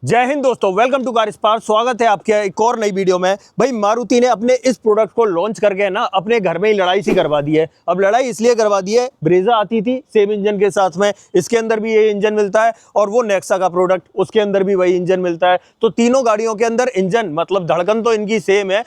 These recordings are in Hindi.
जय हिंद दोस्तों, वेलकम टू कार स्पार्क। स्वागत है आपके एक और नई वीडियो में। भाई मारुति ने अपने इस प्रोडक्ट को लॉन्च करके ना अपने घर में ही लड़ाई सी करवा दी है। अब लड़ाई इसलिए करवा दी है, ब्रेजा आती थी सेम इंजन के साथ में, इसके अंदर भी ये इंजन मिलता है और वो नेक्सा का प्रोडक्ट उसके अंदर भी वही इंजन मिलता है। तो तीनों गाड़ियों के अंदर इंजन मतलब धड़कन तो इनकी सेम है,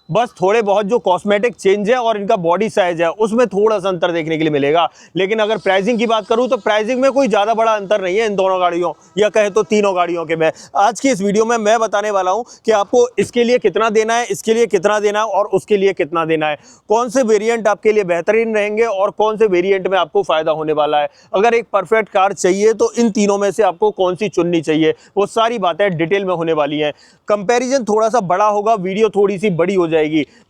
बस थोड़े बहुत जो कॉस्मेटिक चेंज है और इनका बॉडी साइज है उसमें थोड़ा सा अंतर देखने के लिए मिलेगा। लेकिन अगर प्राइसिंग की बात करूं तो प्राइसिंग में कोई ज़्यादा बड़ा अंतर नहीं है इन दोनों गाड़ियों या कहे तो तीनों गाड़ियों के में। आज की इस वीडियो में मैं बताने वाला हूं कि आपको इसके लिए कितना देना है, इसके लिए कितना देना है और उसके लिए कितना देना है, कौन से वेरियंट आपके लिए बेहतरीन रहेंगे और कौन से वेरियंट में आपको फ़ायदा होने वाला है। अगर एक परफेक्ट कार चाहिए तो इन तीनों में से आपको कौन सी चुननी चाहिए, वो सारी बातें डिटेल में होने वाली हैं। कंपैरिजन थोड़ा सा बड़ा होगा, वीडियो थोड़ी सी बड़ी हो जाएगी।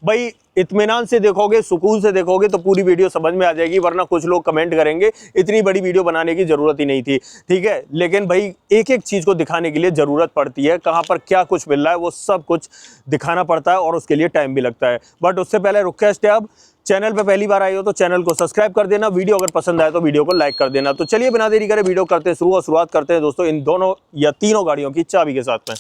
भाई इत्मीनान से देखोगे, सुकून से देखोगे तो पूरी वीडियो समझ में आ जाएगी, वरना कुछ लोग कमेंट करेंगे इतनी बड़ी वीडियो बनाने की जरूरत ही नहीं थी। ठीक है, लेकिन भाई एक एक चीज़ को दिखाने के लिए ज़रूरत पड़ती है, कहाँ पर क्या कुछ मिल रहा है वो सब कुछ दिखाना पड़ता है और उसके लिए टाइम भी लगता है। बट उससे पहले रिक्वेस्ट है, अब चैनल पे पहली बार आए हो तो चैनल को सब्सक्राइब कर देना, वीडियो अगर पसंद आए तो वीडियो को लाइक कर देना। तो चलिए बिना देरी करे वीडियो करते शुरू और शुरुआत करते हैं दोस्तों इन दोनों या तीनों गाड़ियों की चाबी के साथ में।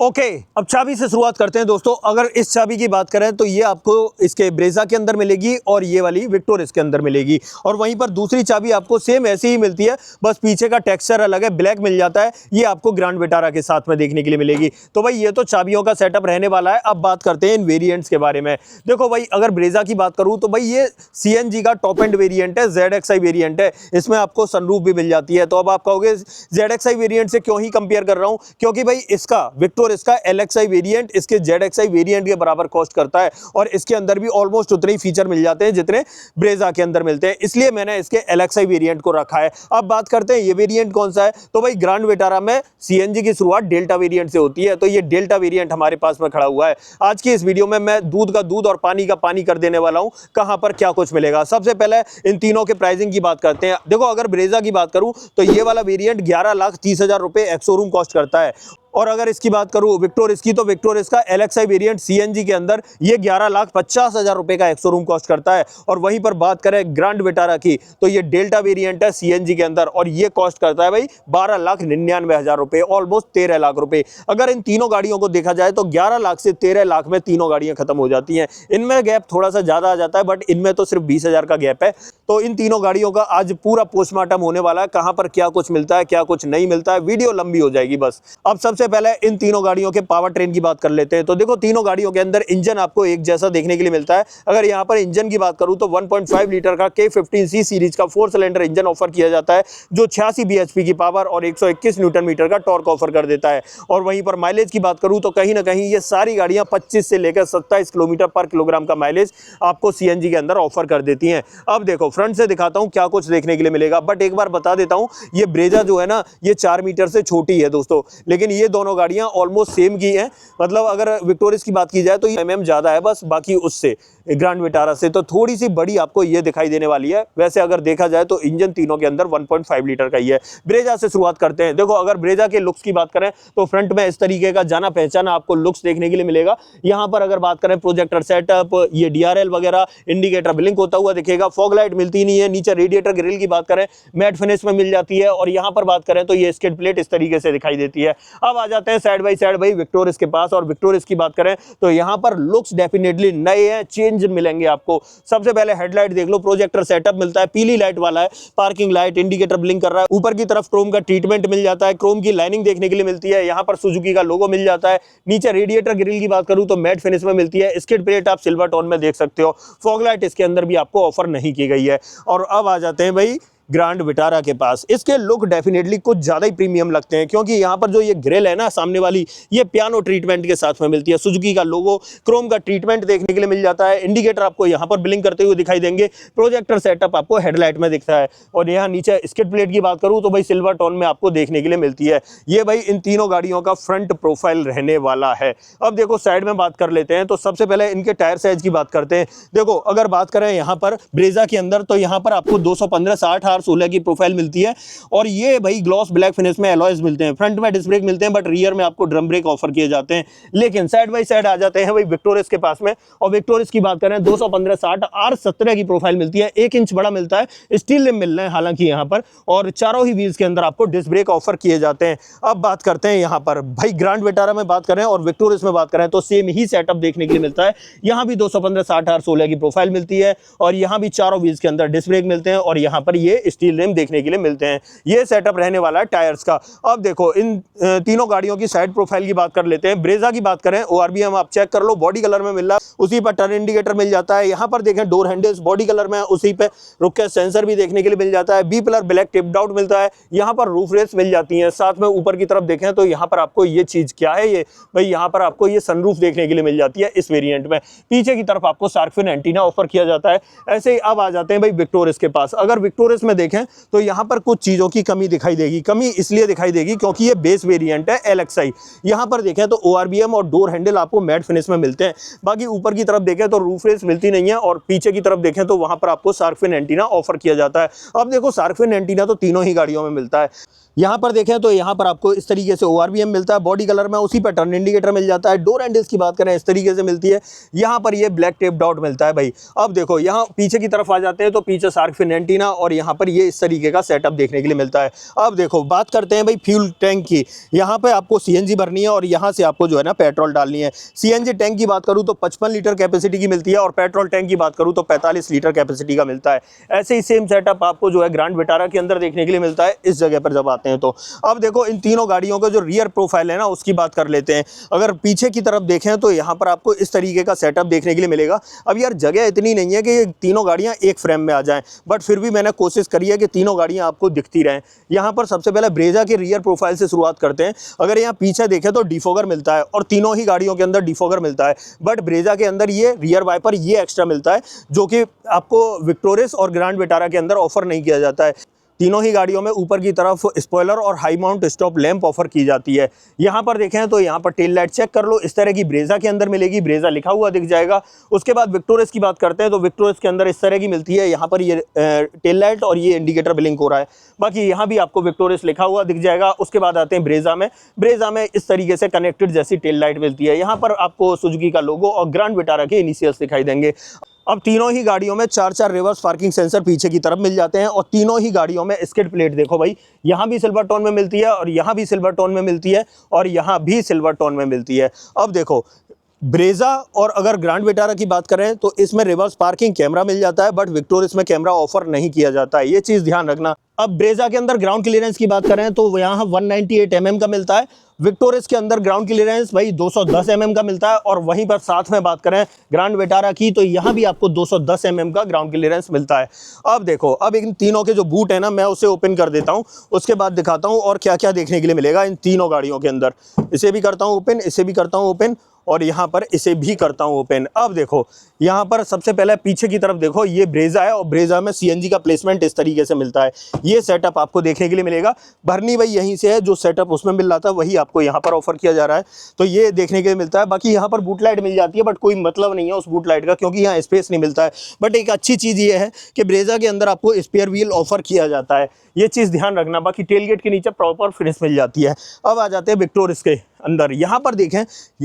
ओके, अब चाबी से शुरुआत करते हैं दोस्तों। अगर इस चाबी की बात करें तो ये आपको इसके ब्रेजा के अंदर मिलेगी और ये वाली विक्टोरिया के अंदर मिलेगी। और वहीं पर दूसरी चाबी आपको सेम ऐसी ही मिलती है, बस पीछे का टेक्सचर अलग है, ब्लैक मिल जाता है। ये आपको ग्रैंड विटारा के साथ में देखने के लिए मिलेगी। तो भाई ये तो चाबियों का सेटअप रहने वाला है। अब बात करते हैं इन वेरियंट्स के बारे में। देखो भाई, अगर ब्रेजा की बात करूँ तो भाई ये CNG का टॉप एंड वेरियंट है, ZXi वेरियंट है। इसमें आपको सनरूफ भी मिल जाती है। तो अब आप कहोगे ZXi वेरियंट से क्यों ही कंपेयर कर रहा हूँ, क्योंकि भाई इसका विक्टोरिया इसका LXi वेरिएंट इसके ZXi वेरिएंट के बराबर कॉस्ट करता है और इसके अंदर भी ऑलमोस्ट उतने ही फीचर मिल जाते हैं जितने ब्रेजा के अंदर मिलते हैं, इसलिए मैंने इसके LXi वेरिएंट को रखा है। अब बात करते हैं ये वेरिएंट कौन सा है। तो भाई ग्रैंड विटारा में CNG की शुरुआत डेल्टा वेरिएंट से होती है, तो ये डेल्टा वेरिएंट हमारे पास में खड़ा हुआ है। आज की इस वीडियो में मैं दूध का दूध और पानी का पानी कर देने वाला हूं, कहां पर क्या कुछ मिलेगा। सबसे पहले इन तीनों के प्राइसिंग की बात करते हैं। देखो, अगर ब्रेजा की बात करूं तो ये वाला वेरिएंट 11,30,000 रुपए एक्स शोरूम कॉस्ट करता है। और अगर इसकी बात करूं विक्टोरिया की, तो विक्टोरिया का LXi वेरिएंट CNG के अंदर ये 11,50,000 रुपए का एक्स शोरूम कॉस्ट करता है। और वहीं पर बात करें ग्रैंड विटारा की तो ये डेल्टा वेरिएंट है CNG के अंदर और ये कॉस्ट करता है भाई 12,99,000 रुपए, ऑलमोस्ट 13 लाख रुपए। अगर इन तीनों गाड़ियों को देखा जाए तो 11 लाख से 13 लाख में तीनों गाड़ियां खत्म हो जाती हैं। इनमें गैप थोड़ा सा ज्यादा आ जाता है, बट इनमें तो सिर्फ 20,000 का गैप है। तो इन तीनों गाड़ियों का आज पूरा पोस्टमार्टम होने वाला है, कहां पर क्या कुछ मिलता है क्या कुछ नहीं मिलता है, वीडियो लंबी हो जाएगी बस। अब सबसे पहले इन तीनों गाड़ियों के पावर ट्रेन की बात कर लेते हैं। तो देखो, तीनों गाड़ियों के अंदर इंजन आपको एक जैसा देखने के लिए मिलता है। अगर यहां पर इंजन की बात करूं तो 1.5 लीटर का K15C सीरीज का 4 सिलेंडर इंजन ऑफर किया जाता है, जो 86 bhp की पावर और 121 न्यूटन मीटर का टॉर्क ऑफर कर देता है। और वहीं पर माइलेज की बात करूं तो कहीं ना कहीं ये सारी गाड़ियां 25 से लेकर 27 किलोमीटर पर किलोग्राम का माइलेज आपको CNG के अंदर ऑफर कर देती हैं। अब देखो, फ्रंट से दिखाता हूं क्या कुछ देखने के लिए मिलेगा, बट एक बार बता देता हूं, ये ब्रेजा जो है ना, ये 4 मीटर से छोटी है दोस्तों, लेकिन ये दोनों गाड़ियां ऑलमोस्ट सेम की है। मतलब अगर विक्टोरिया की बात की जाए तो ये mm ज्यादा है बस, बाकी उससे ग्रैंड विटारा से तो थोड़ी सी बड़ी आपको ये दिखाई देने वाली है। वैसे अगर देखा जाए तो इंजन तीनों के अंदर 1.5 लीटर का ही है। ब्रेजा से शुरुआत करते हैं। देखो, अगर ब्रेजा के लुक्स की बात करें तो फ्रंट में इस तरीके का जाना पहचाना आपको लुक्स देखने के लिए मिलेगा। यहाँ पर अगर बात करें प्रोजेक्टर सेटअप, ये DRL वगैरह, इंडिकेटर ब्लिंक होता हुआ दिखेगा। फॉग लाइट मिलती नहीं है। नीचे रेडिएटर ग्रिल की बात करें मैट फिनिश में मिल जाती है। और यहाँ पर बात करें तो ये स्किड प्लेट इस तरीके से दिखाई देती है। अब आ जाते हैं साइड बाई साइड भाई विक्टोरिया के पास। और विक्टोरिया की बात करें तो यहाँ पर लुक्स डेफिनेटली नए हैं, चेंज मिलेंगे आपको। सबसे पहले हेडलाइट देख लो, प्रोजेक्टर सेटअप मिलता है, पीली लाइट वाला है, पार्किंग लाइट, इंडिकेटर ब्लिंक कर रहा है। ऊपर की तरफ क्रोम का ट्रीटमेंट मिल जाता है, क्रोम की लाइनिंग देखने के लिए मिलती है। यहाँ पर सुजुकी का लोगो मिल जाता है। नीचे रेडिएटर ग्रिल की बात करूं तो मैट फिनिश में मिलती है। स्किड प्लेट आप सिल्वर टोन में देख सकते हो। फॉग लाइट इसके अंदर भी आपको ऑफर नहीं की गई है। और अब आ जाते हैं भाई ग्रैंड विटारा के पास। इसके लुक डेफिनेटली कुछ ज़्यादा ही प्रीमियम लगते हैं, क्योंकि यहाँ पर जो ये ग्रिल है ना सामने वाली, ये पियानो ट्रीटमेंट के साथ में मिलती है। सुजुकी का लोगो, क्रोम का ट्रीटमेंट देखने के लिए मिल जाता है। इंडिकेटर आपको यहाँ पर ब्लिंक करते हुए दिखाई देंगे। प्रोजेक्टर सेटअप आपको हेडलाइट में दिखता है। और यहाँ नीचे स्किड प्लेट की बात करूँ तो भाई सिल्वर टोन में आपको देखने के लिए मिलती है। ये भाई इन तीनों गाड़ियों का फ्रंट प्रोफाइल रहने वाला है। अब देखो, साइड में बात कर लेते हैं। तो सबसे पहले इनके टायर साइज की बात करते हैं। देखो, अगर बात करें यहाँ पर ब्रेजा के अंदर तो यहाँ पर आपको 215/60 R16 की प्रोफाइल मिलती है। और ये भाई ग्लॉस ब्लैक फिनिश में एलॉयज मिलते हैं। फ्रंट में डिस्क ब्रेक मिलते हैं, बट रियर में आपको ड्रम ब्रेक ऑफर किए जाते हैं। लेकिन साइड बाई साइड आ जाते हैं भाई विक्टोरियस के पास में। और विक्टोरियस की बात करें 215/60 R17 की प्रोफाइल मिलती है, 1 इंच बड़ा मिलता है, स्टील रिम मिल रहे हैं हालांकि यहाँ पर, और चारों ही व्हील्स के अंदर आपको डिस्क ब्रेक ऑफर किए जाते हैं। अब बात करते हैं यहाँ पर भाई ग्रैंड विटारा में बात करें और विक्टोरियस में बात करें तो सेम ही सेटअप देखने के लिए मिलता है। यहाँ भी 215/60 R16 की प्रोफाइल मिलती है और यहाँ भी चारों व्हील्स के अंदर डिस्क ब्रेक मिलते हैं और यहाँ पर ये स्टील रिम देखने के लिए मिलते हैं। ये सेटअप रहने वाला है टायर्स का। अब देखो इन तीनों गाड़ियों की साइड प्रोफाइल की बात कर लेते हैं। ब्रेजा की बात करें ORBM आप चेक कर लो, बॉडी कलर में मिल रहा है, उसी पर टर्न इंडिकेटर मिल जाता है। यहाँ पर देखें डोर हैंडल्स बॉडी कलर में, उसी पे रुक के सेंसर भी देखने के लिए मिल जाता है। B pillar black tipped out मिलता है। यहाँ पर रूफ रेस मिल जाती है। साथ में ऊपर की तरफ देखें तो यहाँ पर आपको ये चीज क्या है, ये भाई यहाँ पर आपको ये सनरूफ देखने के लिए मिल जाती है इस वेरिएंट में। पीछे की तरफ आपको शार्क फिन एंटीना ऑफर किया जाता है। ऐसे ही अब आ जाते हैं भाई विक्टोरियस के पास। अगर विक्टोरियस में देखें तो यहाँ पर कुछ चीजों की कमी दिखाई देगी। कमी इसलिए दिखाई देगी क्योंकि ये बेस वेरिएंट है LXI। यहाँ पर देखें तो ORBM और डोर हैंडल आपको मैट फिनिश में मिलते हैं। बाकी ऊपर की तरफ देखें तो रूफ रेस मिलती नहीं है और पीछे की तरफ देखें तो वहां पर आपको शार्क फिन एंटीना ऑफर किया जाता है। अब देखो शार्क फिन एंटीना तो तीनों ही गाड़ियों में मिलता है। यहाँ पर देखें तो यहाँ पर आपको इस तरीके से ORBM मिलता है बॉडी कलर में, उसी पर टर्न इंडिकेटर मिल जाता है। डोर हैंडल्स की बात करें इस तरीके से मिलती है। यहाँ पर ये ब्लैक टेप डॉट मिलता है भाई। अब देखो यहाँ पीछे की तरफ आ जाते हैं तो पीछे शार्क फिन एंटीना और यहाँ पर ये इस तरीके का सेटअप देखने के लिए मिलता है। अब देखो बात करते हैं भाई फ्यूल टैंक की। यहाँ पे आपको CNG भरनी है और यहाँ से आपको जो है ना पेट्रोल डालनी है। CNG टैंक की बात करूँ तो 55 लीटर कैपेसिटी की मिलती है और पेट्रोल टैंक की बात करूँ तो 45 लीटर कैपेसिटी का मिलता है। ऐसे ही सेम सेटअप आपको जो है ग्रैंड विटारा के अंदर देखने के लिए मिलता है इस जगह पर जब आते हैं तो। अब देखो इन तीनों गाड़ियों का जो रियर प्रोफाइल है ना उसकी बात कर लेते हैं। अगर पीछे की तरफ देखें तो यहाँ पर आपको इस तरीके का सेटअप देखने के लिए मिलेगा। अब यार जगह इतनी नहीं है कि ये तीनों गाड़ियाँ एक फ्रेम में आ जाएं, बट फिर भी मैंने कोशिश करी है कि तीनों गाड़ियाँ आपको दिखती रहें। यहाँ पर सबसे पहले ब्रेजा के रियर प्रोफाइल से शुरुआत करते हैं। अगर यहाँ पीछे देखें तो डिफोगर मिलता है और तीनों ही गाड़ियों के अंदर डिफोगर मिलता है, बट ब्रेजा के अंदर ये रियर वाइपर ये एक्स्ट्रा मिलता है जो कि आपको विक्टोरियस और ग्रैंड विटारा के अंदर ऑफर नहीं किया जाता है। तीनों ही गाड़ियों में ऊपर की तरफ स्पॉइलर और high mount stop lamp offer की जाती है। यहाँ पर देखें तो यहाँ पर टेल लाइट चेक कर लो, इस तरह की ब्रेजा के अंदर मिलेगी, ब्रेजा लिखा हुआ दिख जाएगा। उसके बाद विक्टोरियस की बात करते हैं तो विक्टोरियस के अंदर इस तरह की मिलती है। यहाँ पर ये टेल लाइट और ये इंडिकेटर ब्लिंक हो रहा है, बाकी यहाँ भी आपको विक्टोरियस लिखा हुआ दिख जाएगा। उसके बाद आते हैं ब्रेजा में। ब्रेजा में इस तरीके से कनेक्टेड जैसी टेल लाइट मिलती है। यहाँ पर आपको सुजुकी का लोगो और ग्रैंड विटारा के इनिशियल्स दिखाई देंगे। अब तीनों ही गाड़ियों में 4-4 रिवर्स पार्किंग सेंसर पीछे की तरफ मिल जाते हैं और तीनों ही गाड़ियों में स्किड प्लेट देखो भाई, यहाँ भी सिल्वर टोन में मिलती है और यहाँ भी सिल्वर टोन में मिलती है और यहाँ भी सिल्वर टोन में मिलती है। अब देखो ब्रेजा और अगर ग्रैंड विटारा की बात करें तो इसमें रिवर्स पार्किंग कैमरा मिल जाता है, बट विक्टोरियस में कैमरा ऑफर नहीं किया जाता है, ये चीज़ ध्यान रखना। अब ब्रेजा के अंदर ग्राउंड क्लियरेंस की बात करें तो यहाँ 198 mm का मिलता है। विक्टोरियस के अंदर ग्राउंड क्लियरेंस भाई 210 mm का मिलता है और वहीं पर साथ में बात करें ग्रैंड विटारा की तो यहाँ भी आपको 210 mm का ग्राउंड क्लियरेंस मिलता है। अब देखो अब इन तीनों के जो बूट है ना मैं उसे ओपन कर देता हूँ, उसके बाद दिखाता हूँ और क्या क्या देखने के लिए मिलेगा इन तीनों गाड़ियों के अंदर। इसे भी करता हूँ ओपन, इसे भी करता हूँ ओपन और यहाँ पर इसे भी करता हूँ ओपन। अब देखो यहाँ पर सबसे पहले पीछे की तरफ देखो ये ब्रेजा है और ब्रेजा में CNG का प्लेसमेंट इस तरीके से मिलता है। ये सेटअप आपको देखने के लिए मिलेगा। भरनी भाई यहीं से है, जो सेटअप उसमें मिल रहा था वही आपको यहाँ पर ऑफर किया जा रहा है, तो ये देखने के लिए मिलता है। बाकी यहाँ पर बूट लाइट मिल जाती है, बट कोई मतलब नहीं है उस बूट लाइट का क्योंकि यहाँ स्पेस नहीं मिलता है। बट एक अच्छी चीज़ ये है कि ब्रेजा के अंदर आपको स्पेयर व्हील ऑफर किया जाता है, ये चीज़ ध्यान रखना। बाकी टेल गेट के नीचे प्रॉपर फिनिश मिल जाती है। अब आ जाते हैं विक्टोरियस के अंदर। यहाँ पर देखें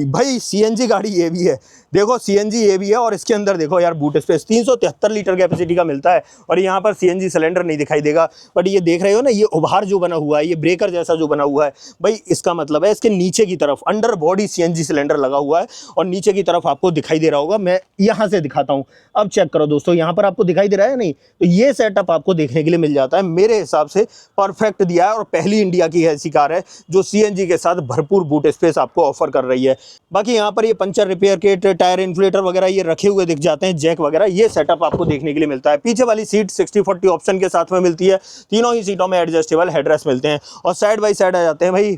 भाई CNG गाड़ी ये भी है, देखो CNG ये भी है और इसके अंदर देखो यार बूट स्पेस 373 लीटर कैपेसिटी का मिलता है और यहाँ पर CNG सिलेंडर नहीं दिखाई देगा, बट ये देख रहे हो ना ये उभार जो बना हुआ है, ये ब्रेकर जैसा जो बना हुआ है भाई, इसका मतलब है इसके नीचे की तरफ अंडर बॉडी CNG सिलेंडर लगा हुआ है और नीचे की तरफ आपको दिखाई दे रहा होगा। मैं यहाँ से दिखाता हूँ, अब चेक करो दोस्तों, यहाँ पर आपको दिखाई दे रहा है नहीं, तो ये सेटअप आपको देखने के लिए मिल जाता है। मेरे हिसाब से परफेक्ट दिया है और पहली इंडिया की ऐसी कार है जो CNG के साथ भरपूर बूट स्पेस आपको ऑफर कर रही है। बाकी यहाँ पर ये puncture repair kit, tyre inflator वगैरह ये रखे हुए दिख जाते हैं, जैक वगैरह, ये सेटअप आपको देखने के लिए मिलता है। पीछे वाली सीट 60-40 ऑप्शन के साथ में मिलती है। तीनों ही सीटों में एडजस्टेबल हेडरेस्ट मिलते हैं और साइड बाई साइड आ जाते हैं भाई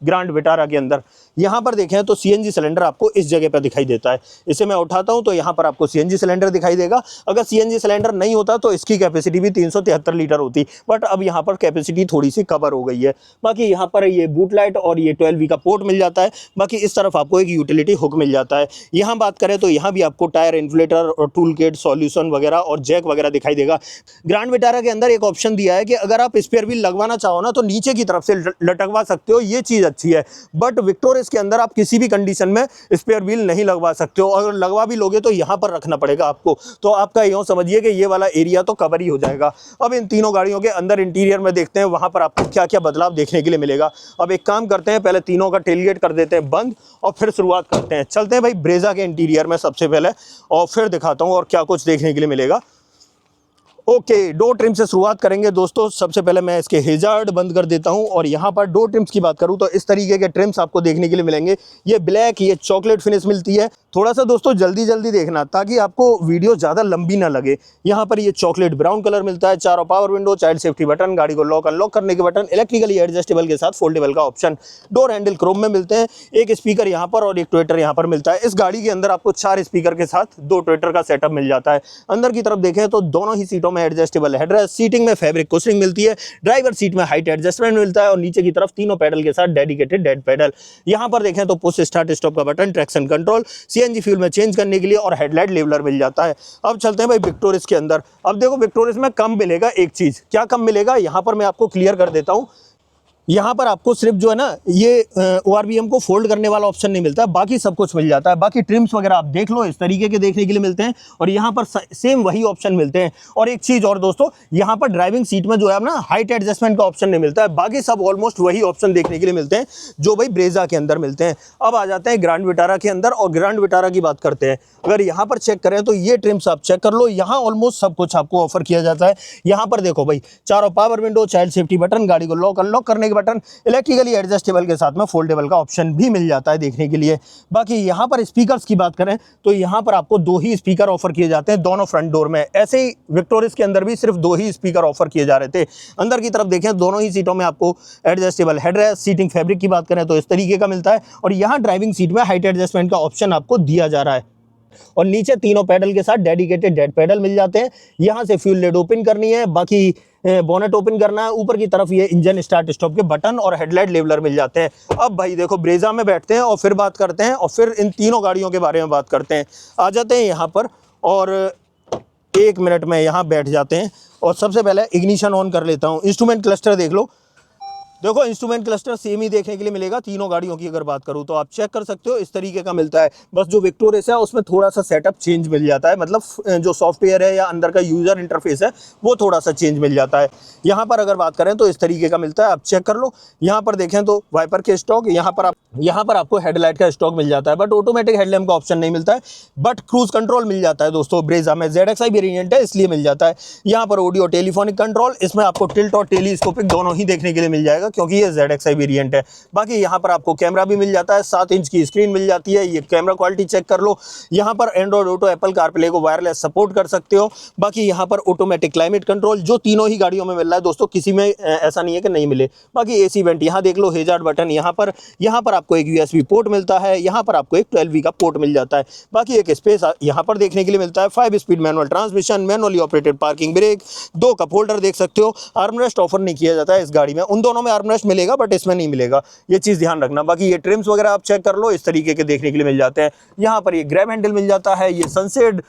ग्रैंड विटारा के अंदर। यहाँ पर देखें तो सीएनजी सिलेंडर आपको इस जगह पर दिखाई देता है। इसे मैं उठाता हूँ तो यहाँ पर आपको सीएनजी सिलेंडर दिखाई देगा। अगर सीएनजी सिलेंडर नहीं होता तो इसकी कैपेसिटी भी 373 लीटर होती, बट अब यहाँ पर कैपेसिटी थोड़ी सी कवर हो गई है। बाकी यहाँ पर ये बूट लाइट और ये 12V का पोर्ट मिल जाता है। बाकी इस तरफ आपको एक यूटिलिटी हुक मिल जाता है। यहाँ बात करें तो यहाँ भी आपको टायर इन्फ्लेटर और टूल किट सॉल्यूशन वगैरह और जैक वगैरह दिखाई देगा। ग्रैंड विटारा के अंदर एक ऑप्शन दिया है कि अगर आप स्पेयर व्हील लगवाना चाहो ना तो नीचे की तरफ से लटकवा सकते हो, ये चीज़ अच्छी है। बट विक्टोरियस के अंदर आप किसी भी कंडीशन में स्पेयर व्हील नहीं लगवा सकते हो, अगर लगवा भी लोगे तो यहाँ पर रखना पड़ेगा आपको। तो आपका यूँ समझिए कि ये वाला एरिया तो कवर ही हो जाएगा। अब इन तीनों गाड़ियों के अंदर इंटीरियर में देखते हैं वहाँ पर आपको क्या क्या बदलाव देखने के लिए मिलेगा। अब एक काम करते हैं, पहले तीनों का टेलगेट कर देते हैं बंद और फिर शुरुआत करते हैं। चलते हैं भाई ब्रेजा के इंटीरियर में सबसे पहले और फिर दिखाता हूँ और क्या कुछ देखने के लिए मिलेगा। ओके, डोर ट्रिम से शुरुआत करेंगे दोस्तों। सबसे पहले मैं इसके हेजार्ड बंद कर देता हूं और यहाँ पर डोर ट्रिम्स की बात करूं तो इस तरीके के ट्रिम्स आपको देखने के लिए मिलेंगे। ये ब्लैक, ये चॉकलेट फिनिश मिलती है। थोड़ा सा दोस्तों जल्दी जल्दी देखना ताकि आपको वीडियो ज़्यादा लंबी ना लगे। यहाँ पर ये चॉकलेट ब्राउन कलर मिलता है। चारों power window, child safety button, गाड़ी को लॉक अनलॉक करने के बटन, इलेक्ट्रिकली एडजस्टेबल के साथ फोल्डेबल का ऑप्शन, डोर हैंडल क्रोम में मिलते हैं। एक स्पीकर यहाँ पर और एक ट्विटर यहाँ पर मिलता है। इस गाड़ी के अंदर आपको 4 स्पीकर के साथ 2 ट्विटर का सेटअप मिल जाता है। अंदर की तरफ देखें तो दोनों ही सीटों में एडजस्टेबल हेडरेस्ट, सीटिंग में फैब्रिक कुशनिंग मिलती है, ड्राइवर सीट में हाइट एडजस्टमेंट मिलता है और नीचे की तरफ तीनों पैडल के साथ डेडिकेटेड डेड पैडल। यहाँ पर देखें तो पुश स्टार्ट स्टॉप का button, traction control, CNG fuel में चेंज करने के लिए और हेडलाइट लेवलर मिल जाता है। अब चलते हैं भाई विक्टोरियस के अंदर। अब देखो विक्टोरियस में कम मिलेगा एक चीज, क्या कम मिलेगा यहाँ पर मैं आपको क्लियर कर देता हूँ। यहाँ पर आपको सिर्फ जो है ना ये ORVM को फोल्ड करने वाला ऑप्शन नहीं मिलता है, बाकी सब कुछ मिल जाता है। बाकी ट्रिम्स वगैरह आप देख लो इस तरीके के देखने के लिए मिलते हैं और यहाँ पर सेम वही ऑप्शन मिलते हैं। और एक चीज़ और दोस्तों, यहाँ पर ड्राइविंग सीट में जो है ना हाइट एडजस्टमेंट का ऑप्शन नहीं मिलता है, बाकी सब ऑलमोस्ट वही ऑप्शन देखने के लिए मिलते हैं जो भाई ब्रेजा के अंदर मिलते हैं। अब आ जाते हैं ग्रैंड विटारा के अंदर और ग्रैंड विटारा की बात करते हैं। अगर यहाँ पर चेक करें तो ये ट्रिम्स आप चेक कर लो, यहाँ ऑलमोस्ट सब कुछ आपको ऑफर किया जाता है। यहाँ पर देखो भाई, चारों power window, child safety button, गाड़ी को लॉक अनलॉक करने के बटन, इलेक्ट्रिकली एडजस्टेबल के साथ में फोल्डेबल का ऑप्शन भी मिल जाता है देखने के लिए। बाकी यहाँ पर स्पीकर्स की बात करें तो यहाँ पर आपको 2 ही स्पीकर ऑफर किए जाते हैं दोनों फ्रंट डोर में। ऐसे ही विक्टोरियस के अंदर भी सिर्फ 2 ही स्पीकर ऑफर किए जा रहे थे। अंदर की तरफ देखें दोनों ही सीटों में आपको एडजस्टेबल हेडरेस्ट, सीटिंग फैब्रिक की बात करें तो इस तरीके का मिलता है और यहाँ ड्राइविंग सीट में हाइट एडजस्टमेंट का ऑप्शन आपको दिया जा रहा है और नीचे तीनों पैडल के साथ डेडिकेटेड डेड पैडल मिल जाते हैं। यहाँ से फ्यूल लिड ओपन करनी है, बाकी बोनेट ओपन करना है, ऊपर की तरफ ये इंजन स्टार्ट स्टॉप के बटन और हेडलाइट लेवलर मिल जाते हैं। अब भाई देखो ब्रेजा में बैठते हैं और फिर बात करते हैं और फिर इन तीनों गाड़ियों के बारे में बात करते हैं। आ जाते हैं यहाँ पर और 1 मिनट में यहाँ बैठ जाते हैं और सबसे पहले इग्निशन ऑन कर लेता हूँ। इंस्ट्रूमेंट क्लस्टर देख लो, देखो इंस्ट्रूमेंट क्लस्टर सेम ही देखने के लिए मिलेगा तीनों गाड़ियों की। अगर बात करूं तो आप चेक कर सकते हो इस तरीके का मिलता है। बस जो विक्टोरियस है उसमें थोड़ा सा सेटअप चेंज मिल जाता है, मतलब जो सॉफ्टवेयर है या अंदर का यूजर इंटरफेस है वो थोड़ा सा चेंज मिल जाता है। यहाँ पर अगर बात करें तो इस तरीके का मिलता है, आप चेक कर लो। यहाँ पर देखें तो वाइपर के स्टॉक, यहाँ पर आपको हेडलाइट का स्टॉक मिल जाता है, बट ऑटोमेटिक हेडलैम्प का ऑप्शन नहीं मिलता है। बट क्रूज कंट्रोल मिल जाता है दोस्तों ब्रेजा में, ZXi वेरिएंट है इसलिए मिल जाता है। यहाँ पर ऑडियो टेलीफोनिक कंट्रोल, इसमें आपको टिल्ट और टेलीस्कोपिक दोनों ही देखने के लिए मिल जाएगा क्योंकि ये ZXi वेरिएंट है। बाकी यहाँ पर आपको कैमरा भी मिल जाता है, 7 इंच की स्क्रीन मिल जाती है। ये कैमरा क्वालिटी चेक कर लो। यहाँ पर एंड्रॉइड ऑटो, एप्पल कारप्ले को वायरलेस सपोर्ट कर सकते हो। बाकी यहाँ पर ऑटोमेटिक क्लाइमेट कंट्रोल जो तीनों ही गाड़ियों में मिल रहा है दोस्तों, किसी में ऐसा नहीं है कि नहीं मिले। बाकी AC वेंट यहाँ देख लो, हेजार्ड बटन यहाँ पर आपको एक USB पोर्ट मिलता है, यहाँ पर आपको एक 12V का पोर्ट मिल जाता है। बाकी एक स्पेस यहाँ पर देखने के लिए मिलता है। 5 speed manual transmission, manually operated parking brake, 2 cup holder देख सकते हो। आर्मरेस्ट ऑफर नहीं किया जाता है इस गाड़ी में, उन दोनों में आर्मरेस्ट मिलेगा बट इसमें नहीं मिलेगा, ये चीज़ ध्यान रखना। बाकी ये ट्रिम्स वगैरह आप चेक कर लो, इस तरीके के देखने के लिए मिल जाते हैं। यहाँ पर ये ग्रैब हैंडल मिल जाता है, ये सनसेट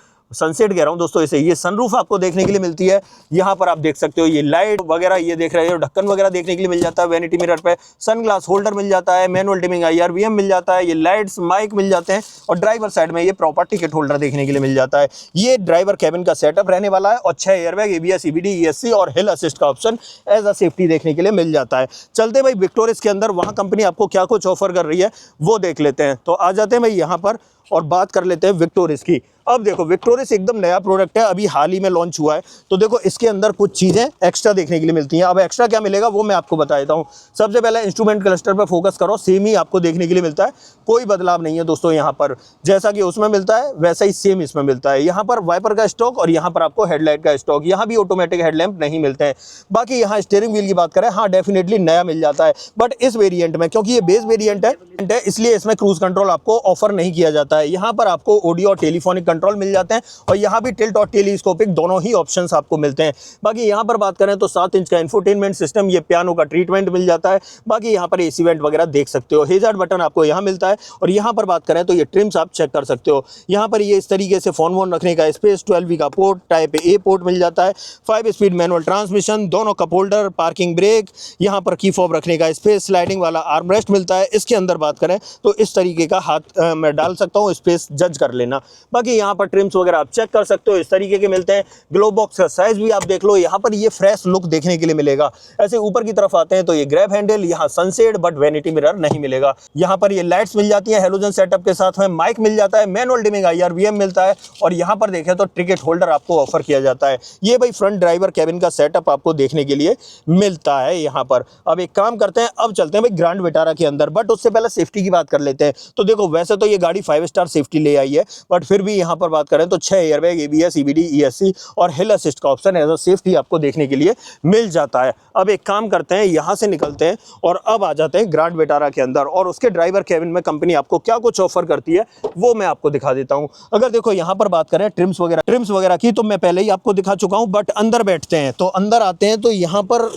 कह रहा हूँ दोस्तों इसे, ये सनरूफ आपको देखने के लिए मिलती है। यहाँ पर आप देख सकते हो ये लाइट वगैरह, ये देख रहे हो ढक्कन वगैरह देखने के लिए मिल जाता है। वैनिटी मिरर पे सनग्लास होल्डर मिल जाता है, मैनुअल डिमिंग IRVM मिल जाता है, ये लाइट्स माइक मिल जाते हैं और ड्राइवर साइड में ये प्रॉपर टिकट होल्डर देखने के लिए मिल जाता है। ये ड्राइवर कैबिन का सेटअप रहने वाला है और 6 एयरबैग, ABS, EBD, ESC और हिल असिस्ट का ऑप्शन एज अ सेफ्टी देखने के लिए मिल जाता है। चलते भाई विक्टोरियस के अंदर, वहाँ कंपनी आपको क्या कुछ ऑफर कर रही है वो देख लेते हैं। तो आ जाते हैं भाई यहाँ पर और बात कर लेते हैं विक्टोरिस की। अब देखो विक्टोरिस एकदम नया प्रोडक्ट है, अभी हाल ही में लॉन्च हुआ है। तो देखो इसके अंदर कुछ चीज़ें एक्स्ट्रा देखने के लिए मिलती हैं। अब एक्स्ट्रा क्या मिलेगा वो मैं आपको बता देता हूँ। सबसे पहले इंस्ट्रूमेंट क्लस्टर पर फोकस करो, सेम ही आपको देखने के लिए मिलता है, कोई बदलाव नहीं है दोस्तों। यहाँ पर जैसा कि उसमें मिलता है वैसा ही सेम इसमें मिलता है। यहाँ पर वाइपर का स्टॉक और यहाँ पर आपको हेडलाइट का स्टॉक, यहाँ भी ऑटोमेटिक हेडलैम्प नहीं मिलते हैं। बाकी यहाँ स्टीयरिंग व्हील की बात करें, हाँ डेफिनेटली नया मिल जाता है, बट इस वेरिएंट में क्योंकि ये बेस वेरिएंट है इसलिए इसमें क्रूज कंट्रोल आपको ऑफर नहीं किया जाता है। यहाँ पर आपको ऑडियो और टेलीफोनिक कंट्रोल मिल जाते हैं और यहाँ भी टिल्ट और टेलीस्कोपिक दोनों ही ऑप्शंस आपको मिलते हैं। बाकी यहाँ पर बात करें तो 7 इंच का इंफोटेनमेंट सिस्टम, ये पियानो का ट्रीटमेंट मिल जाता है। बाकी यहाँ पर एसी वेंट वगैरह देख सकते हो, हेजार्ड बटन आपको यहाँ मिलता है। और यहाँ पर बात करें तो ये ट्रिम्स आप चेक कर सकते हो। यहाँ पर ये इस तरीके से फोन वोन रखने का स्पेस, 12V का पोर्ट, टाइप ए पोर्ट मिल जाता है, 5 स्पीड मैनुअल ट्रांसमिशन, दोनों कप होल्डर, पार्किंग ब्रेक, यहाँ पर की फॉब रखने का स्पेस, स्लाइडिंग वाला आर्म रेस्ट मिलता है। इसके अंदर बात करें तो इस तरीके का हाथ मैं डाल सकता हूँ, स्पेस जज कर लेना। बाकी यहाँ पर ट्रिम्स वगैरह आप चेक कर सकते हो, इस तरीके के मिलते हैं। ग्लो बॉक्स का साइज भी आप देख लो, यहाँ पर ये फ्रेश लुक देखने के लिए मिलेगा। ऐसे ऊपर की तरफ आते हैं तो ये ग्रैब हैंडल, यहाँ सनसेट बट वैनिटी मिरर नहीं मिलेगा। यहाँ पर ये लाइट्स मिल जाती है हेलोजन सेटअप के साथ में, माइक मिल जाता है, मैनुअल डिमिंग IRVM मिलता है और यहाँ पर देखें तो टिकट होल्डर आपको ऑफर किया जाता है। ये भाई फ्रंट ड्राइवर कैबिन का सेटअप आपको देखने के लिए मिलता है यहाँ पर। अब एक काम करते हैं, अब चलते हैं भाई ग्रैंड विटारा के अंदर, बट उससे पहले सेफ्टी की बात कर लेते हैं। तो देखो वैसे तो ये गाड़ी 5 स्टार सेफ्टी ले आई है, बट फिर भी यहाँ पर बात करें तो 6 एयरबैग, ABS, EBD, ESC और हिल असिस्ट का ऑप्शन एज अ सेफ्टी आपको देखने के लिए मिल जाता है। अब एक काम करते हैं, यहाँ से निकलते हैं और अब आ जाते हैं ग्रैंड विटारा के अंदर और उसके ड्राइवर कैबिन में कंपनी आपको क्या कुछ ऑफर करती है वो मैं आपको दिखा देता हूँ। अगर देखो यहाँ पर बात करें ट्रिम्स वगैरह की तो मैं पहले ही आपको दिखा चुका हूँ, बट अंदर बैठते हैं तो अंदर आते हैं तो यहाँ पर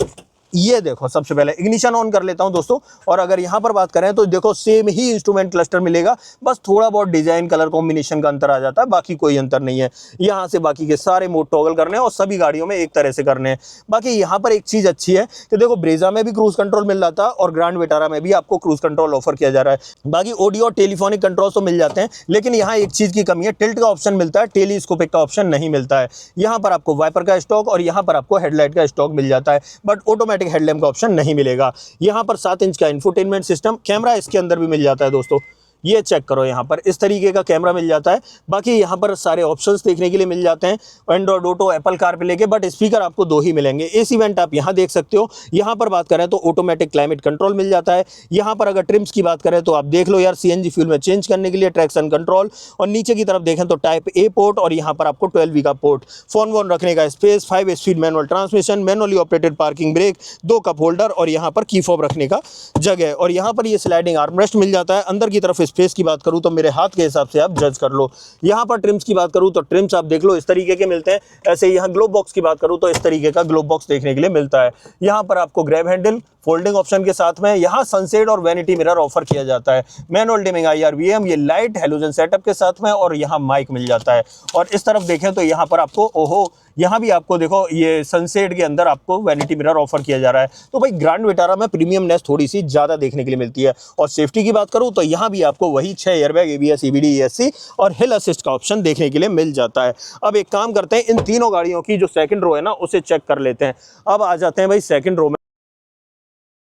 ये देखो सबसे पहले इग्निशन ऑन कर लेता हूं दोस्तों। और अगर यहां पर बात करें तो देखो सेम ही इंस्ट्रूमेंट क्लस्टर मिलेगा, बस थोड़ा बहुत डिजाइन कलर कॉम्बिनेशन का अंतर आ जाता है, बाकी कोई अंतर नहीं है। यहां से बाकी के सारे मोड टॉगल करने हैं और सभी गाड़ियों में एक तरह से करने हैं। बाकी यहां पर एक चीज अच्छी है कि देखो ब्रेजा में भी क्रूज कंट्रोल मिल रहा था और ग्रैंड विटारा में भी आपको क्रूज कंट्रोल ऑफर किया जा रहा है। बाकी ऑडियो और टेलीफोनिक कंट्रोल तो मिल जाते हैं, लेकिन यहाँ एक चीज की कमी है, टिल्ट का ऑप्शन मिलता है, टेलीस्कोपिक का ऑप्शन नहीं मिलता है। यहाँ पर आपको वाइपर का स्टॉक और यहाँ पर आपको हेडलाइट का स्टॉक मिल जाता है, बट ऑटोमेटिक हेडलैम्प का ऑप्शन नहीं मिलेगा। यहाँ पर 7 इंच का इंफोटेनमेंट सिस्टम, कैमरा इसके अंदर भी मिल जाता है दोस्तों, ये चेक करो, यहाँ पर इस तरीके का कैमरा मिल जाता है। बाकी यहाँ पर सारे ऑप्शंस देखने के लिए मिल जाते हैं, एंड्रॉइड ऑटो, एप्पल कार पे लेके, बट स्पीकर आपको 2 ही मिलेंगे। एसी वेंट आप यहाँ देख सकते हो। यहाँ पर बात करें तो ऑटोमेटिक क्लाइमेट कंट्रोल मिल जाता है। यहाँ पर अगर ट्रिम्स की बात करें तो आप देख लो यार, CNG फ्यूल में चेंज करने के लिए ट्रैक्शन कंट्रोल, और नीचे की तरफ देखें तो टाइप ए पोर्ट और यहाँ पर आपको 12V का पोर्ट, फोन वोन रखने का space, 5 speed manual transmission, manually operated parking brake, 2 cup holder और यहाँ पर की फॉब रखने का जगह, और यहाँ पर ये स्लाइडिंग आर्मरेस्ट मिल जाता है। अंदर की तरफ स्पेस की बात करूँ तो मेरे हाथ के हिसाब से आप जज कर लो। यहाँ पर ट्रिम्स की बात करूँ तो ट्रिम्स आप देख लो इस तरीके के मिलते हैं। ऐसे ही यहाँ ग्लोब बॉक्स की बात करूँ तो इस तरीके का ग्लोब बॉक्स देखने के लिए मिलता है। यहाँ पर आपको ग्रैब हैंडल फोल्डिंग ऑप्शन के साथ में यहाँ सनसेट और वैनिटी मिरर ऑफर किया जाता है। मैनुअल डिमिंग IRVM, ये लाइट हेलोजन सेटअप के साथ में, और यहाँ माइक मिल जाता है। और इस तरफ देखें तो यहाँ पर आपको ओहो, यहाँ भी आपको देखो ये सनसेट के अंदर आपको वैनिटी मिरर ऑफर किया जा रहा है। तो भाई ग्रैंड विटारा में प्रीमियमनेस थोड़ी सी ज़्यादा देखने के लिए मिलती है। और सेफ्टी की बात करूँ तो यहाँ भी आपको वही 6 एयरबैग, ABS, EBD, ESC और हिल असिस्ट का ऑप्शन देखने के लिए मिल जाता है। अब एक काम करते हैं, इन तीनों गाड़ियों की जो सेकंड रो है ना उसे चेक कर लेते हैं। अब आ जाते हैं भाई सेकंड रो में।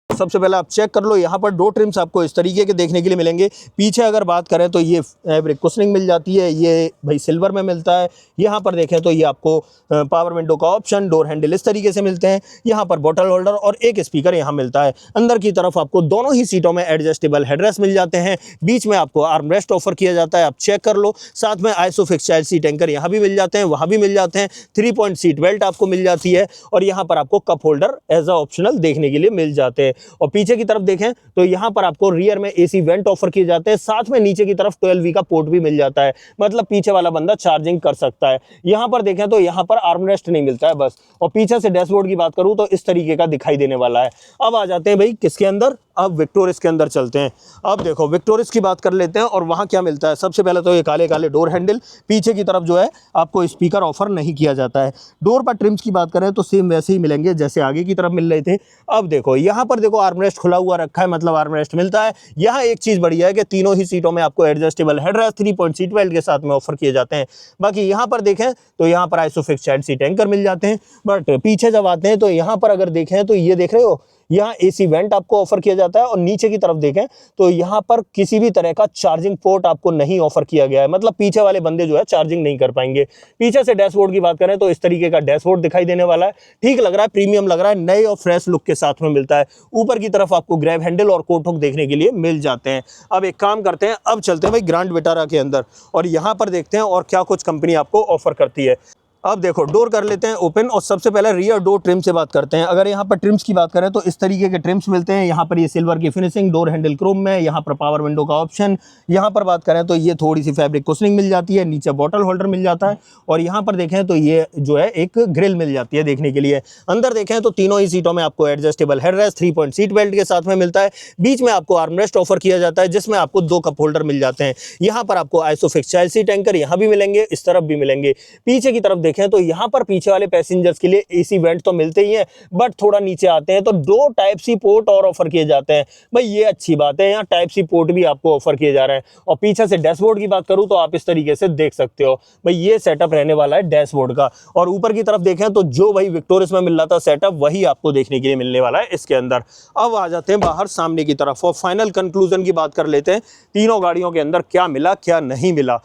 सबसे पहले आप चेक कर लो, यहाँ पर 2 ट्रिम्स आपको इस तरीके के देखने के लिए मिलेंगे। पीछे अगर बात करें तो ये फैब्रिक कुशनिंग मिल जाती है, ये भाई सिल्वर में मिलता है। यहाँ पर देखें तो ये आपको पावर विंडो का ऑप्शन, डोर हैंडल इस तरीके से मिलते हैं। यहाँ पर बोतल होल्डर और एक स्पीकर यहाँ मिलता है। अंदर की तरफ आपको दोनों ही सीटों में एडजस्टेबल हेडरेस्ट मिल जाते हैं। बीच में आपको आर्म रेस्ट ऑफर किया जाता है, आप चेक कर लो। साथ में आइसोफिक्स चाइल्ड सीट एंकर यहाँ भी मिल जाते हैं, वहाँ भी मिल जाते हैं। 3 पॉइंट सीट बेल्ट आपको मिल जाती है और यहाँ पर आपको cup holder as a optional देखने के लिए मिल जाते हैं। और पीछे की तरफ देखें तो यहाँ पर आपको रियर में AC वेंट ऑफर किए जाते हैं। साथ में नीचे की तरफ 12V का पोर्ट भी मिल जाता है, मतलब पीछे वाला बंदा चार्जिंग कर सकता है। यहाँ पर देखें तो यहाँ पर आर्मरेस्ट नहीं मिलता है बस। और पीछे से डैशबोर्ड की बात करूँ तो इस तरीके का दिखाई देने वाला है। अब आ जाते हैं भाई किसके अंदर, अब विक्टोरिस के अंदर चलते हैं। अब देखो विक्टोरिस की बात कर लेते हैं और वहाँ क्या मिलता है। सबसे पहले तो ये काले काले डोर हैंडल, पीछे की तरफ जो है आपको स्पीकर ऑफर नहीं किया जाता है। डोर पर ट्रिम्स की बात करें तो सेम वैसे ही मिलेंगे जैसे आगे की तरफ मिल रहे थे। अब देखो यहाँ पर देखो आर्मरेस्ट खुला हुआ रखा है, मतलब आर्मरेस्ट मिलता है। यहाँ एक चीज़ बढ़िया है कि तीनों ही सीटों में आपको adjustable headrest 3 point seat belt के साथ में ऑफर किए जाते हैं। बाकी यहाँ पर देखें तो यहाँ पर आइसोफिक्स चाइल्ड सीट एंकर मिल जाते हैं। बट पीछे जब आते हैं तो यहाँ पर अगर देखें तो ये देख रहे हो, यहाँ AC वेंट आपको ऑफर किया जाता है और नीचे की तरफ देखें तो यहाँ पर किसी भी तरह का चार्जिंग पोर्ट आपको नहीं ऑफर किया गया है, मतलब पीछे वाले बंदे जो है चार्जिंग नहीं कर पाएंगे। पीछे से डैशबोर्ड की बात करें तो इस तरीके का डैशबोर्ड दिखाई देने वाला है, ठीक लग रहा है, प्रीमियम लग रहा है, नए और फ्रेश लुक के साथ में मिलता है। ऊपर की तरफ आपको ग्रैब हैंडल और कोट हुक देखने के लिए मिल जाते हैं। अब एक काम करते हैं, अब चलते हैं भाई ग्रैंड विटारा के अंदर और यहाँ पर देखते हैं और क्या कुछ कंपनी आपको ऑफर करती है। अब देखो डोर कर लेते हैं ओपन और सबसे पहले रियर डोर ट्रिम से बात करते हैं। अगर यहाँ पर ट्रिम्स की बात करें तो इस तरीके के ट्रिम्स मिलते हैं। यहाँ पर ये सिल्वर की फिनिशिंग, डोर हैंडल क्रोम में, यहाँ पर पावर विंडो का ऑप्शन। यहाँ पर बात करें तो ये थोड़ी सी फैब्रिक कुशनिंग मिल जाती है, नीचे बॉटल होल्डर मिल जाता है और यहाँ पर देखें तो ये जो है एक ग्रिल मिल जाती है देखने के लिए। अंदर देखें तो तीनों ही सीटों में आपको adjustable headrest, 3 point seat belt के साथ में मिलता है। बीच में आपको आर्मरेस्ट ऑफर किया जाता है जिसमें आपको 2 कप होल्डर मिल जाते हैं। यहाँ पर आपको आइसोफिक्स चाइल्ड सीट एंकर यहाँ भी मिलेंगे, इस तरफ भी मिलेंगे। पीछे की तरफ देखें तो यहाँ पर पीछे वाले पैसेंजर्स के लिए AC वेंट तो मिलते ही हैं, बट थोड़ा नीचे आते हैं तो 2 टाइप सी पोर्ट और ऑफर किए जाते हैं। भाई ये अच्छी बात है, यहाँ टाइप सी पोर्ट भी आपको ऑफर किए जा रहे हैं। और पीछे से डैशबोर्ड की बात करूं तो आप इस तरीके से देख सकते हो, भाई ये सेटअप रहने वाला है डैशबोर्ड का। और ऊपर की तरफ देखें तो जो भाई विक्टोरियस में मिल रहा था सेटअप वही आपको देखने के लिए मिलने वाला है इसके अंदर। अब आ जाते हैं बाहर सामने की तरफ और फाइनल कंक्लूजन की बात कर लेते हैं, तीनों गाड़ियों के अंदर क्या मिला क्या नहीं मिला।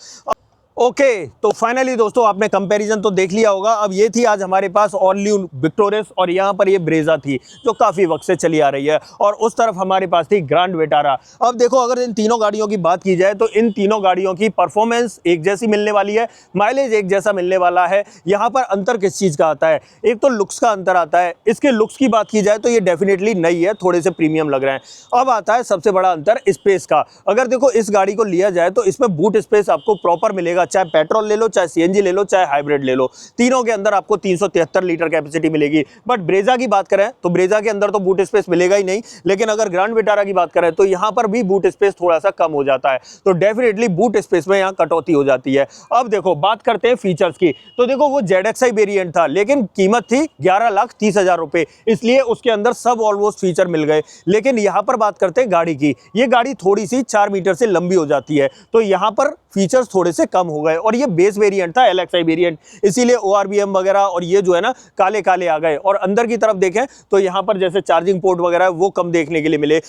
ओके तो फाइनली दोस्तों आपने कंपैरिजन तो देख लिया होगा। अब ये थी आज हमारे पास ऑल न्यू विक्टोरियस और यहाँ पर ये ब्रेजा थी जो काफ़ी वक्त से चली आ रही है और उस तरफ हमारे पास थी ग्रैंड विटारा। अब देखो अगर इन तीनों गाड़ियों की बात की जाए तो इन तीनों गाड़ियों की परफॉर्मेंस एक जैसी मिलने वाली है, माइलेज एक जैसा मिलने वाला है। यहाँ पर अंतर किस चीज़ का आता है, एक तो लुक्स का अंतर आता है। इसके लुक्स की बात की जाए तो ये डेफिनेटली नई है, थोड़े से प्रीमियम लग रहे हैं। अब आता है सबसे बड़ा अंतर स्पेस का। अगर देखो इस गाड़ी को लिया जाए तो इसमें बूट स्पेस आपको प्रॉपर मिलेगा, चाहे पेट्रोल ले लो, चाहे CNG ले लो, चाहे हाइब्रिड ले लो, तीनों के अंदर आपको 373 लीटर कैपेसिटी मिलेगी। बट ब्रेजा की बात करें तो ब्रेजा के अंदर तो बूट स्पेस मिलेगा ही नहीं, लेकिन अगर ग्रैंड विटारा की बात करें तो यहाँ पर भी बूट स्पेस थोड़ा सा कम हो जाता है, तो डेफिनेटली बूट स्पेस में यहाँ कटौती हो जाती है। अब देखो बात करते हैं फीचर्स की, तो देखो वो ZXi वेरिएंट था लेकिन कीमत थी 11,30,000 रुपए, इसलिए उसके अंदर सब ऑलमोस्ट फीचर मिल गए। लेकिन यहाँ पर बात करते हैं गाड़ी की, ये गाड़ी थोड़ी सी 4 मीटर से लंबी हो जाती है, तो यहाँ पर फीचर्स थोड़े से कम हो गए और ये बेस वेरिएंट था LXi वेरिएंट, इसीलिए ORBM वगैरह और ये जो है ना काले काले आ गए। और अंदर की तरफ देखें तो यहाँ पर जैसे चार्जिंग पोर्ट वगैरह वो कम देखने के लिए मिले।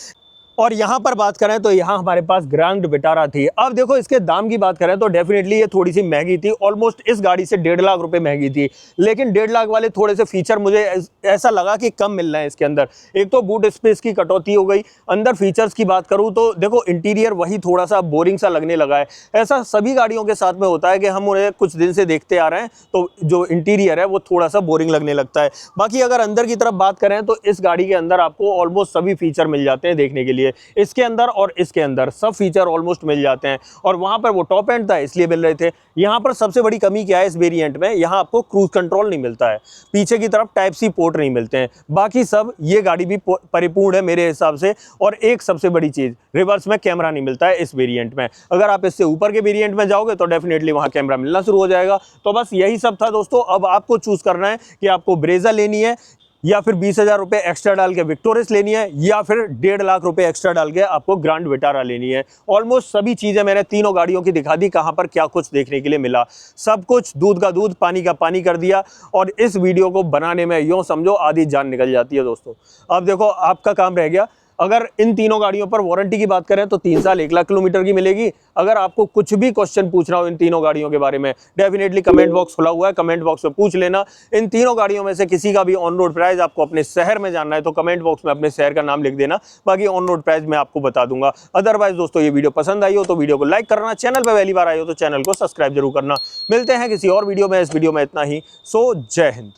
और यहाँ पर बात करें तो यहाँ हमारे पास ग्रैंड विटारा थी। अब देखो इसके दाम की बात करें तो डेफिनेटली ये थोड़ी सी महंगी थी, ऑलमोस्ट इस गाड़ी से 1.5 लाख रुपए महंगी थी, लेकिन 1.5 लाख वाले थोड़े से फीचर मुझे ऐसा लगा कि कम मिल रहे हैं इसके अंदर। एक तो बूट स्पेस की कटौती हो गई, अंदर फीचर्स की बात करूँ तो देखो इंटीरियर वही थोड़ा सा बोरिंग सा लगने लगा है। ऐसा सभी गाड़ियों के साथ में होता है कि हम उन्हें कुछ दिन से देखते आ रहे हैं तो जो इंटीरियर है वो थोड़ा सा बोरिंग लगने लगता है। बाकी अगर अंदर की तरफ बात करें तो इस गाड़ी के अंदर आपको ऑलमोस्ट सभी फीचर मिल जाते हैं देखने के लिए, इसके अंदर और इसके अंदर सब फीचर ऑलमोस्ट मिल जाते हैं। और वहां पर वो टॉप एंड था इसलिए मिल रहे थे। यहाँ पर सबसे बड़ी कमी क्या है इस वेरिएंट में, यहाँ आपको क्रूज कंट्रोल नहीं मिलता है, पीछे की तरफ टाइप सी पोर्ट नहीं मिलते हैं। बाकी सब ये गाड़ी भी परिपूर्ण है मेरे हिसाब से। और एक सबसे बड़ी चीज, रिवर्स में कैमरा नहीं मिलता है इस वेरिएंट में। अगर आप इससे ऊपर के वेरिएंट में जाओगे तो डेफिनेटली वहां कैमरा मिलना शुरू हो जाएगा। तो बस यही सब था दोस्तों। अब आपको चूज करना है कि आपको ब्रेजा लेनी है या फिर 20,000 रुपए एक्स्ट्रा डाल के विक्टोरियस लेनी है या फिर 1.5 लाख रुपए एक्स्ट्रा डाल के आपको ग्रैंड विटारा लेनी है। ऑलमोस्ट सभी चीजें मैंने तीनों गाड़ियों की दिखा दी, कहां पर क्या कुछ देखने के लिए मिला। सब कुछ दूध का दूध पानी का पानी कर दिया और इस वीडियो को बनाने में यूं समझो आधी जान निकल जाती है दोस्तों। अब देखो आपका काम रह गया, अगर इन तीनों गाड़ियों पर वारंटी की बात करें तो 3 साल 1 लाख किलोमीटर की मिलेगी। अगर आपको कुछ भी क्वेश्चन पूछना हो इन तीनों गाड़ियों के बारे में, डेफिनेटली कमेंट बॉक्स खुला हुआ है, कमेंट बॉक्स में पूछ लेना। इन तीनों गाड़ियों में से किसी का भी ऑन रोड प्राइस आपको अपने शहर में जानना है तो कमेंट बॉक्स में अपने शहर का नाम लिख देना, बाकी ऑन रोड प्राइस मैं आपको बता दूंगा। अदरवाइज दोस्तों ये वीडियो पसंद आई हो तो वीडियो को लाइक करना, चैनल पर पहली बार आए हो तो चैनल को सब्सक्राइब जरूर करना। मिलते हैं किसी और वीडियो में, इस वीडियो में इतना ही। सो जय हिंद।